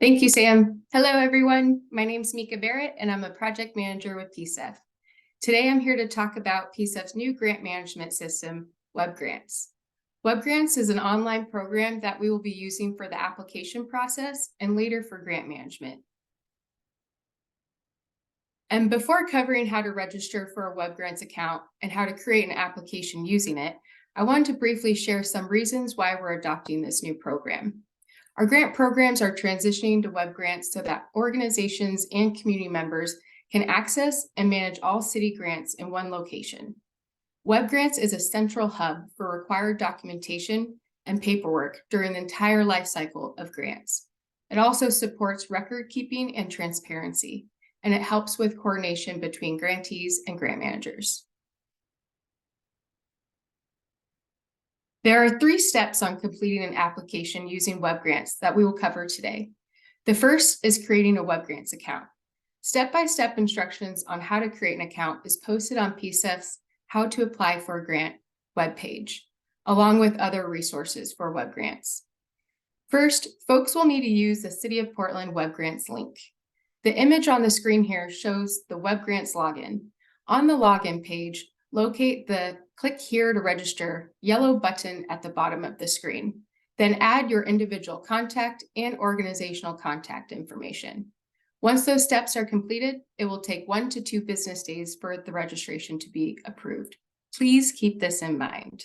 Thank you, Sam. Hello, everyone. My name is Mika Barrett, and I'm a project manager with PCEF. Today, I'm here to talk about PCEF's new grant management system, Web Grants. Web Grants is an online program that we will be using for the application process and later for grant management. And before covering how to register for a Web Grants account and how to create an application using it, I want to briefly share some reasons why we're adopting this new program. Our grant programs are transitioning to Web Grants so that organizations and community members can access and manage all city grants in one location. Web Grants is a central hub for required documentation and paperwork during the entire life cycle of grants. It also supports record keeping and transparency, and it helps with coordination between grantees and grant managers. There are 3 steps on completing an application using Web Grants that we will cover today. The first is creating a Web Grants account. Step-by-step instructions on how to create an account is posted on PCEF's How to Apply for a Grant webpage, along with other resources for Web Grants. First, folks will need to use the City of Portland Web Grants link. The image on the screen here shows the Web Grants login. On the login page, locate the Click Here to Register yellow button at the bottom of the screen. Then add your individual contact and organizational contact information. Once those steps are completed, it will take 1 to 2 business days for the registration to be approved. Please keep this in mind.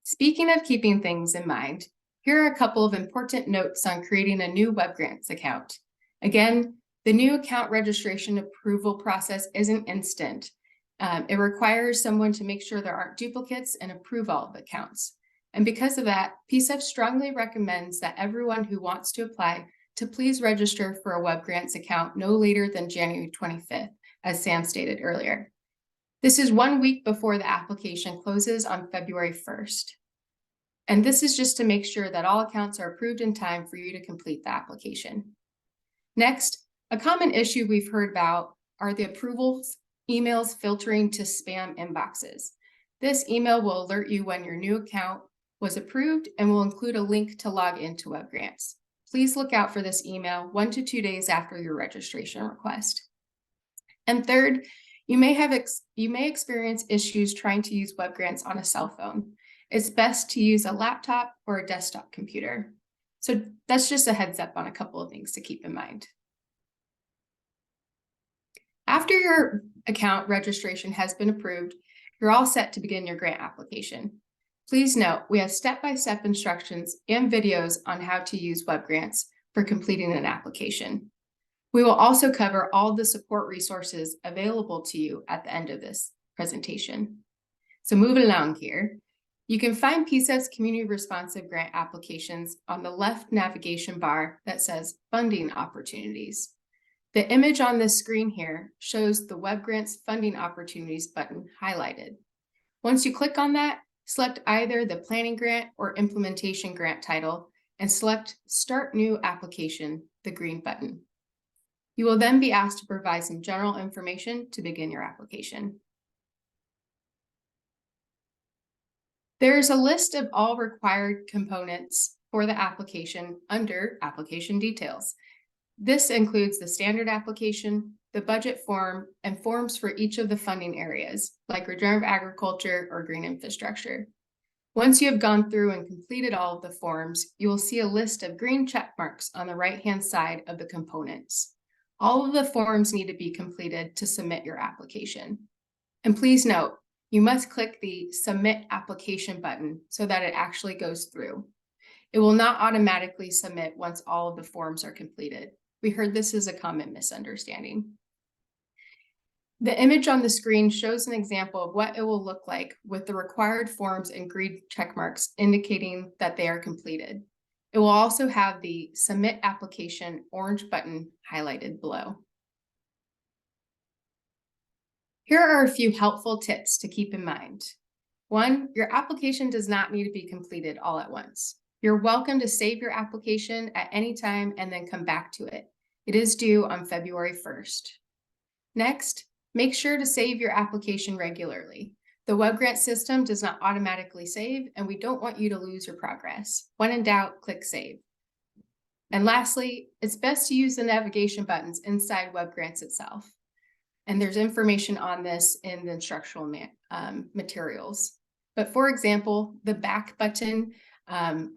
Speaking of keeping things in mind, here are a couple of important notes on creating a new Web Grants account. Again, the new account registration approval process isn't instant. It requires someone to make sure there aren't duplicates and approve all of the accounts. And because of that, PCEF strongly recommends that everyone who wants to apply to please register for a Web Grants account no later than January 25th, as Sam stated earlier. This is 1 week before the application closes on February 1st. And this is just to make sure that all accounts are approved in time for you to complete the application. Next, a common issue we've heard about are the approvals emails filtering to spam inboxes. This email will alert you when your new account was approved and will include a link to log into Web Grants. Please look out for this email 1 to 2 days after your registration request. And third, you may experience issues trying to use Web Grants on a cell phone. It's best to use a laptop or a desktop computer. So that's just a heads up on a couple of things to keep in mind. After your account registration has been approved, you're all set to begin your grant application. Please note, we have step-by-step instructions and videos on how to use Web Grants for completing an application. We will also cover all the support resources available to you at the end of this presentation. So moving along here, you can find PCEF's community responsive grant applications on the left navigation bar that says Funding Opportunities. The image on this screen here shows the Web Grants Funding Opportunities button highlighted. Once you click on that, select either the Planning Grant or Implementation Grant title and select Start New Application, the green button. You will then be asked to provide some general information to begin your application. There's a list of all required components for the application under Application Details. This includes the standard application, the budget form, and forms for each of the funding areas, like regenerative agriculture or green infrastructure. Once you have gone through and completed all of the forms, you will see a list of green check marks on the right-hand side of the components. All of the forms need to be completed to submit your application. And please note, you must click the Submit Application button so that it actually goes through. It will not automatically submit once all of the forms are completed. We heard this is a common misunderstanding. The image on the screen shows an example of what it will look like with the required forms and green check marks indicating that they are completed. It will also have the Submit Application orange button highlighted below. Here are a few helpful tips to keep in mind. 1, your application does not need to be completed all at once. You're welcome to save your application at any time and then come back to it. It is due on February 1st. Next, make sure to save your application regularly. The Web Grant system does not automatically save, and we don't want you to lose your progress. When in doubt, click Save. And lastly, it's best to use the navigation buttons inside Web Grants itself. And there's information on this in the instructional materials. But for example, the back button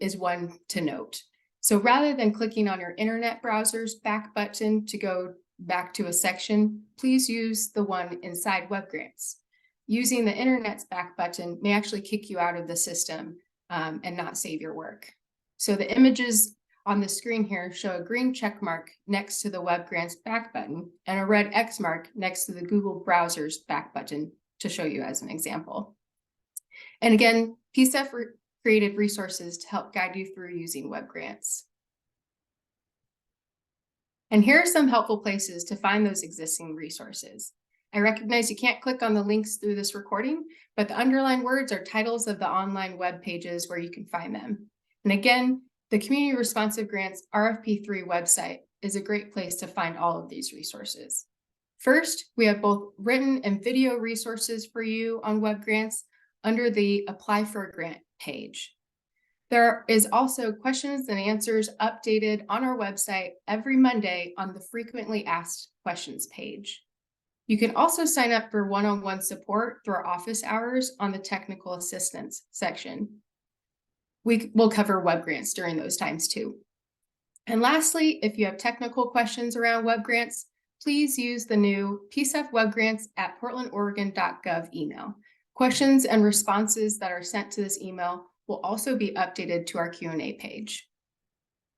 is one to note. So rather than clicking on your internet browser's back button to go back to a section, please use the one inside Web Grants. Using the internet's back button may actually kick you out of the system and not save your work. So the images on the screen here show a green check mark next to the Web Grants back button and a red X mark next to the Google browser's back button to show you as an example. And again, PSEF created resources to help guide you through using Web Grants. And here are some helpful places to find those existing resources. I recognize you can't click on the links through this recording, but the underlined words are titles of the online web pages where you can find them. And again, the Community Responsive Grants RFP3 website is a great place to find all of these resources. First, we have both written and video resources for you on Web Grants under the Apply for a Grant page. There is also questions and answers updated on our website every Monday on the Frequently Asked Questions page. You can also sign up for one-on-one support through our office hours on the Technical Assistance section. We will cover Web Grants during those times too. And lastly, if you have technical questions around Web Grants, please use the new PSEF webgrants@portlandoregon.gov email. Questions and responses that are sent to this email will also be updated to our Q&A page.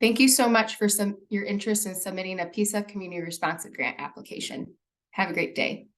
Thank you so much for your interest in submitting a PSEF Community Responsive Grant application. Have a great day.